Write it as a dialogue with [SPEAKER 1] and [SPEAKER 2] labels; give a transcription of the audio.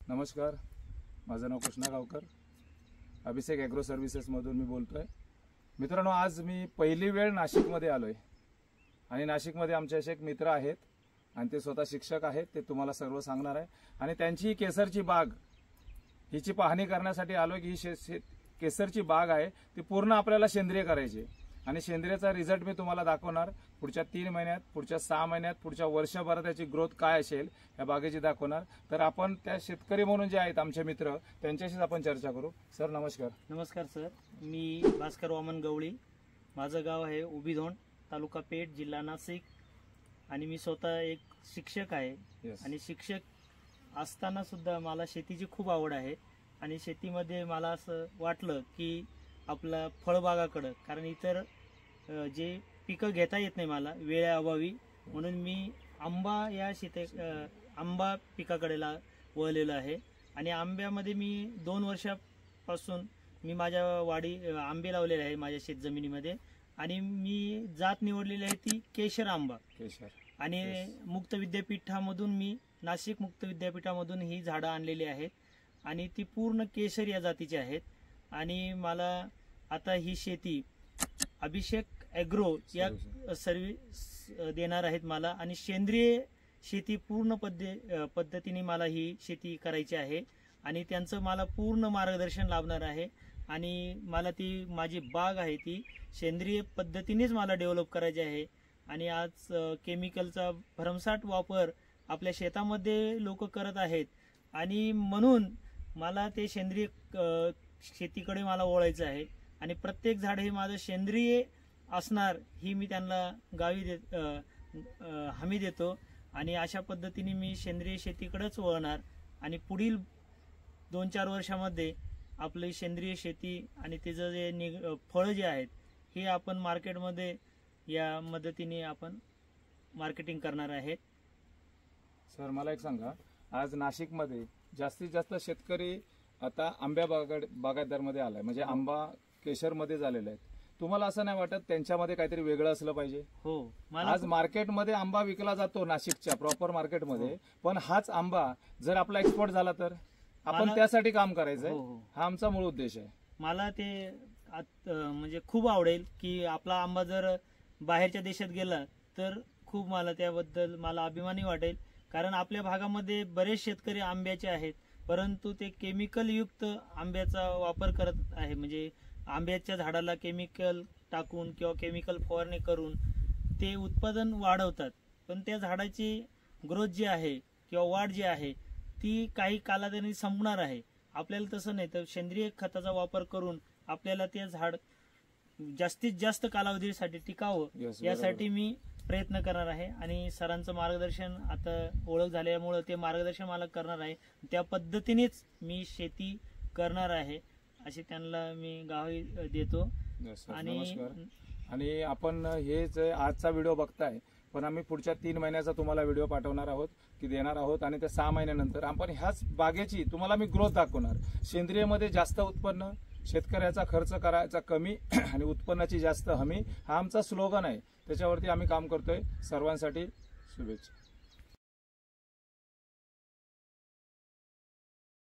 [SPEAKER 1] नमस्कार, माझं नाव कृष्णा गावकर, अभिषेक ॲग्रो सर्व्हिसेसमधून मी बोलतोय। मित्रांनो, आज मी पहिली वेळ नाशिकमध्ये आलोय आणि नाशिकमध्ये आमचे असे एक मित्र आहेत आणि ते स्वतः शिक्षक आहेत। ते तुम्हाला सर्व सांगणार आहे आणि त्यांची केसरची बाग हिची पाहणी करण्यासाठी आलोय की ही केसरची बाग आहे ती पूर्ण आपल्याला सेंद्रिय करायची आणि सेंद्रियचा रिझल्ट मी तुम्हाला दाखवणार। पुढच्या 3 महिन्यात, पुढच्या 6 महिन्यात, पुढच्या वर्षभरात त्याची ग्रोथ काय असेल या बागेची दाखवणार। तर आपण त्या शेतकरी म्हणून जे आहेत आमचे मित्र त्यांच्याशीच आपण चर्चा करू। सर नमस्कार।
[SPEAKER 2] नमस्कार सर, मी भास्कर वामन गवळी, माझं गाव आहे उभीधोंड, तालुका पेठ, जिल्हा नाशिक आणि मी स्वतः एक शिक्षक आहे। आणि शिक्षक असताना सुद्धा मला शेतीची खूप आवड आहे आणि शेतीमध्ये मला असं वाटलं की आपला फळबागाकडं, कारण इतर जे पिकं घेता येत नाही मला वेळेअभावी, म्हणून मी आंबा आंबा पिकाकडे वळलेलो आहे। आणि आंब्यामध्ये मी 2 वर्षापासून मी माझ्या वाडी आंबे लावलेले आहे माझ्या शेतजमिनीमध्ये आणि मी जात निवडलेली आहे ती केशर आंबा। आणि मुक्त विद्यापीठामधून मी नाशिक मुक्त विद्यापीठामधून ही झाडं आणलेली आहेत आणि ती पूर्ण केशर या जातीची आहेत। आणि मला आता ही शेती अभिषेक ॲग्रो या सर्व्हिस देणार आहेत मला, आणि सेंद्रिय शेती पूर्ण पद्धतीने मला ही शेती करायची आहे आणि त्यांचं मला पूर्ण मार्गदर्शन लाभणार आहे। आणि मला ती माझी बाग आहे ती सेंद्रिय पद्धतीनेच मला डेव्हलप करायची आहे। आणि आज केमिकलचा भरमसाठ वापर आपल्या शेतामध्ये लोक करत आहेत आणि म्हणून मला ते सेंद्रिय शेतीकडे मला वळायचं आहे आणि प्रत्येक झाड हे माझं सेंद्रिय असणार ही मी त्यांना गावी हमी देतो। आणि अशा पद्धतीने मी सेंद्रिय शेतीकडेच वळणार आणि पुढील 2-4 वर्षामध्ये आपली सेंद्रिय शेती आणि त्याचं जे फळं जे आहेत हे आपण मार्केटमध्ये या मदतीने आपण मार्केटिंग करणार आहेत।
[SPEAKER 1] सर मला एक सांगा, आज नाशिकमध्ये जास्तीत जास्त शेतकरी आता आंब्या बागायतदारमध्ये आलाय, म्हणजे आंबा केशरमध्ये झालेला आहे। तुम्हाला असं नाही वाटत त्यांच्यामध्ये काहीतरी वेगळं असलं पाहिजे?
[SPEAKER 2] हो,
[SPEAKER 1] आज मार्केटमध्ये आंबा विकला जातो नाशिकच्या प्रॉपर मार्केटमध्ये, पण हाच आंबा जर आपला एक्सपोर्ट झाला तर आपण त्यासाठी काम करायचंय। हा आमचा मूळ उद्देश आहे।
[SPEAKER 2] मला ते म्हणजे खूप आवडेल की आपला आंबा जर बाहेरच्या देशात गेला तर खूप मला त्याबद्दल मला अभिमानी वाटेल, कारण आपल्या भागामध्ये बरेच शेतकरी आंब्याचे आहेत परंतु ते केमिकल युक्त आंब्याचा वापर करत आहे, म्हणजे आंब्याच्या झाडाला केमिकल टाकून किंवा केमिकल फवारणी करून ते उत्पादन वाढवतात, पण त्या झाडाची ग्रोथ जी आहे किंवा वाढ जी आहे ती काही कालावधीने संपणार आहे। आपल्याला तसं नाही, तर सेंद्रिय खताचा वापर करून आपल्याला ते झाड जास्तीत जास्त कालावधीसाठी टिकावं यासाठी मी प्रयत्न करणार आहे। आणि सरांचं मार्गदर्शन आता ओळख झाल्यामुळे ते मार्गदर्शन मला करणार आहे, त्या पद्धतीनेच मी शेती करणार आहे अशी त्यांना मी गावी देतो।
[SPEAKER 1] आणि आपण हे जे आजचा व्हिडिओ बघताय, पण आम्ही पुढच्या 3 महिन्याचा तुम्हाला व्हिडिओ पाठवणार आहोत की देणार आहोत आणि त्या 6 महिन्यानंतर आपण ह्याच बागेची तुम्हाला मी ग्रोथ दाखवणार। सेंद्रियमध्ये जास्त उत्पन्न, शेतकऱ्याचा खर्च करायचा कमी आणि उत्पन्नाची जास्त हमी, हा आमचा स्लोगन आहे। त्याच्यावरती आम्ही काम करतोय। सर्वांसाठी शुभेच्छा।